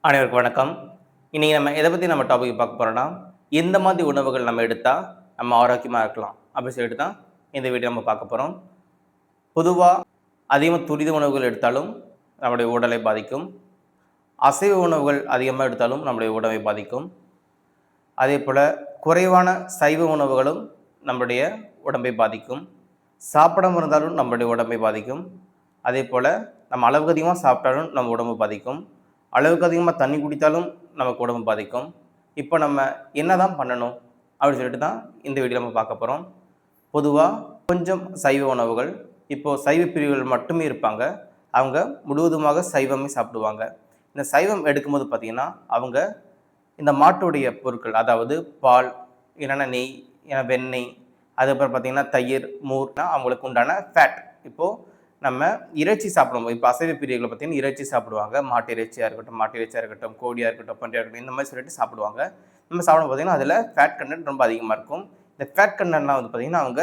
அனைவருக்கும் வணக்கம். இன்னைக்கு நம்ம எத பத்தி டாபிக் பார்க்க போறோம்னா, எந்த மாதிரி உணவுகள் நம்ம எடுத்தா நம்ம ஆரோக்கியமா இருக்கலாம்? அப்படி சொல்லிட்டு தான் இந்த வீடியோ நம்ம பார்க்க போறோம். பொதுவா அதிகமா துரித உணவுகள் எடுத்தாலும் நம்முடைய உடலை பாதிக்கும். அசைவ உணவுகள் அதிகமா எடுத்தாலும் நம்முடைய உடலை பாதிக்கும். அதேபோல குறைவான சைவ உணவுகளும் நம்முடைய உடம்பை பாதிக்கும். சாப்பிடாம இருந்தாலும் நம்முடைய உடம்பை பாதிக்கும். அதேபோல நம்ம அளவுக்கு அதிகமா சாப்பிட்டாலும் நம்ம உடம்பு பாதிக்கும். அளவுக்கு அதிகமா தண்ணி குடித்தாலும் நமக்கு உடம்பு பாதிக்கும். இப்போ நம்ம என்னதான் பண்ணணும்? அப்படின்னு சொல்லிட்டு தான் இந்த வீடியோல நம்ம பார்க்க போறோம். பொதுவா கொஞ்சம் சைவ உணவுகள், இப்போ சைவ பிரிவுகள் மட்டுமே இருப்பாங்க. அவங்க முழுவதுமாக சைவமே சாப்பிடுவாங்க. இந்த சைவம் எடுக்கும்போது பார்த்தீங்கன்னா, அவங்க இந்த மாட்டுடைய பொருட்கள், அதாவது பால், இல்லைன்னா நெய், இல்லைன்னா வெண்ணெய், அதுக்கப்புறம் பார்த்தீங்கன்னா தயிர், மோர்னா அவங்களுக்கு உண்டான ஃபேட். இப்போ நம்ம இறைச்சி சாப்பிடும்போது இப்போ அசைவ பிரியர்களை பார்த்தீங்கன்னா இறைச்சி சாப்பிடுவாங்க. மாட்டு இறைச்சியாக இருக்கட்டும், கோழியாக இருக்கட்டும், பன்றியாக இருக்கட்டும், இந்த மாதிரி சொல்லிட்டு சாப்பிடுவாங்க. நம்ம சாப்பிடும் பார்த்தீங்கன்னா அதில் ஃபேட் கண்டென்ட் ரொம்ப அதிகமாக இருக்கும். இந்த ஃபேட் கண்டென்ட்லாம் வந்து பார்த்தீங்கன்னா அவங்க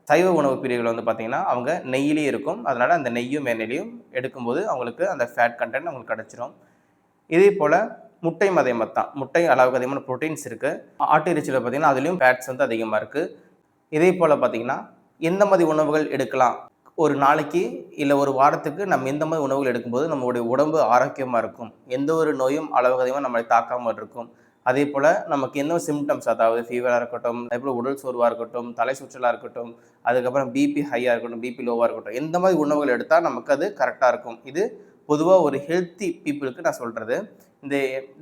சைவ உணவு பிரிவுகள் வந்து பார்த்தீங்கன்னா அவங்க நெய்யிலேயே இருக்கும். அதனால் அந்த நெய்யும் வெண்ணெயிலையும் எடுக்கும்போது அவங்களுக்கு அந்த ஃபேட் கண்டென்ட் அவங்களுக்கு கிடச்சிரும். இதே போல் முட்டையும் அதே மாதிரி தான். முட்டை அளவுக்கு அதிகமான ப்ரோட்டீன்ஸ் இருக்குது. ஆட்டு இறைச்சியில் பார்த்தீங்கன்னா அதுலேயும் ஃபேட்ஸ் வந்து அதிகமாக இருக்குது. இதே போல் பார்த்தீங்கன்னா எந்த மாதிரி உணவுகள் எடுக்கலாம்? ஒரு நாளைக்கு இல்லை ஒரு வாரத்துக்கு நம்ம எந்த மாதிரி உணவுகள் எடுக்கும்போது நம்மளுடைய உடம்பு ஆரோக்கியமாக இருக்கும், எந்த ஒரு நோயும் அளவுக்கு அதிகமாக நம்மளை தாக்காமல் இருக்கும். அதே போல் நமக்கு எந்த ஒரு சிம்டம்ஸ், அதாவது ஃபீவராக இருக்கட்டும், அதேபோல் உடல் சோர்வாக இருக்கட்டும், தலை சுற்றலாக இருக்கட்டும், அதுக்கப்புறம் பிபி ஹையாக இருக்கட்டும், பிபி லோவாக இருக்கட்டும், எந்த மாதிரி உணவுகள் எடுத்தால் நமக்கு அது கரெக்டாக இருக்கும். இது பொதுவாக ஒரு ஹெல்த்தி பீப்புளுக்கு நான் சொல்கிறது. இந்த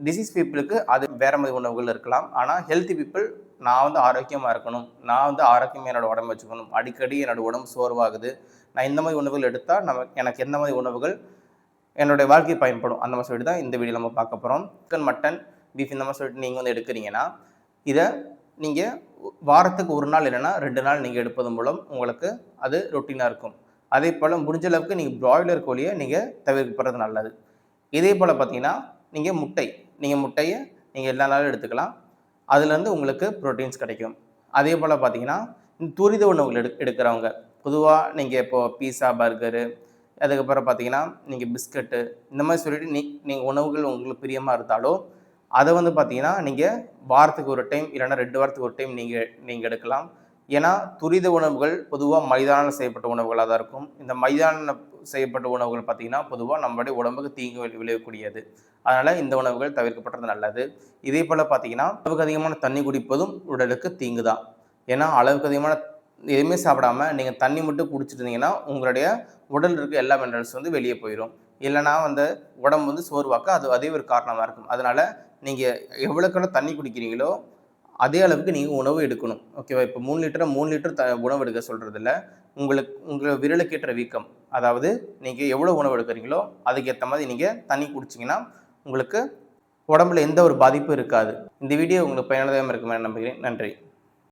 டிசீஸ் பீப்புளுக்கு அது வேறு மாதிரி உணவுகள் இருக்கலாம். ஆனால் ஹெல்த்தி பீப்புள், நான் வந்து ஆரோக்கியமாக இருக்கணும், நான் வந்து ஆரோக்கியமாக என்னோடய உடம்பு வச்சுக்கணும், அடிக்கடி என்னோடய உடம்பு சோர்வாகுது, நான் இந்த மாதிரி உணவுகள் எடுத்தால் எனக்கு எந்த மாதிரி உணவுகள் என்னுடைய வாழ்க்கை பயன்படும், அந்த மாதிரி சொல்லிட்டு தான் இந்த வீடியோ நம்ம பார்க்க போகிறோம். சிக்கன், மட்டன், பீஃப் இந்த மாதிரி சொல்லிட்டு நீங்கள் வந்து எடுக்கிறீங்கன்னா இதை நீங்கள் வாரத்துக்கு ஒரு நாள் இல்லைன்னா 2 நாள் நீங்கள் எடுப்பது மூலம் உங்களுக்கு அது ரொட்டீனாக இருக்கும். அதே போல் முடிஞ்ச அளவுக்கு நீங்கள் பிராய்லர் கோழியை நீங்கள் தவிர்க்கப்படுறது நல்லது. இதே போல் பார்த்தீங்கன்னா நீங்கள் முட்டையை நீங்கள் எல்லா நாளும் எடுத்துக்கலாம். அதுலேருந்து உங்களுக்கு ப்ரோட்டீன்ஸ் கிடைக்கும். அதே போல் பார்த்தீங்கன்னா துரித உணவுகள் எடுக்கிறவங்க, பொதுவாக நீங்கள் இப்போது பீஸா, பர்கரு, அதுக்கப்புறம் பார்த்தீங்கன்னா நீங்கள் பிஸ்கட்டு, இந்த மாதிரி சொல்லிட்டு நீங்கள் உணவுகள் உங்களுக்கு பிரியமாக இருந்தாலும் அதை வந்து பார்த்தீங்கன்னா நீங்கள் வாரத்துக்கு ஒரு டைம் இல்லைன்னா 2 வாரத்துக்கு ஒரு டைம் நீங்கள் எடுக்கலாம். ஏன்னா துரித உணவுகள் பொதுவாக மைதானால் செய்யப்பட்ட உணவுகளாக தான் இருக்கும். இந்த மைதான செய்யப்பட்ட உணவுகள் பார்த்திங்கன்னா பொதுவாக நம்மளுடைய உடம்புக்கு தீங்கு விளைவிக்கக்கூடியது. அதனால் இந்த உணவுகள் தவிர்க்கப்படுறது நல்லது. இதே போல் பார்த்திங்கன்னா அளவுக்கு அதிகமான தண்ணி குடிப்பதும் உடலுக்கு தீங்கு தான். ஏன்னா அளவுக்கு அதிகமான எதுவுமே சாப்பிடாம நீங்கள் தண்ணி மட்டும் குடிச்சிட்டு இருந்தீங்கன்னா உங்களுடைய உடல் இருக்க எல்லா மினரல்ஸ் வந்து வெளியே போயிடும். இல்லைனா வந்து உடம்பு வந்து சோர்வாக்க அதே ஒரு காரணமாக இருக்கும். அதனால் நீங்கள் எவ்வளோக்கெவ்வளோ தண்ணி குடிக்கிறீங்களோ அதே அளவுக்கு நீங்கள் உணவு எடுக்கணும். ஓகேவா? இப்போ 3 லிட்டர் உணவு எடுக்க சொல்கிறதில்ல. உங்கள் விரலுக்கேற்ற வீக்கம், அதாவது நீங்கள் எவ்வளோ உணவு எடுக்கிறீங்களோ அதுக்கேற்ற மாதிரி நீங்கள் தண்ணி குடிச்சிங்கன்னா உங்களுக்கு உடம்புல எந்த ஒரு பாதிப்பும் இருக்காது. இந்த வீடியோ உங்களுக்கு பயனுள்ளதாக இருக்குமே நம்புகிறேன். நன்றி.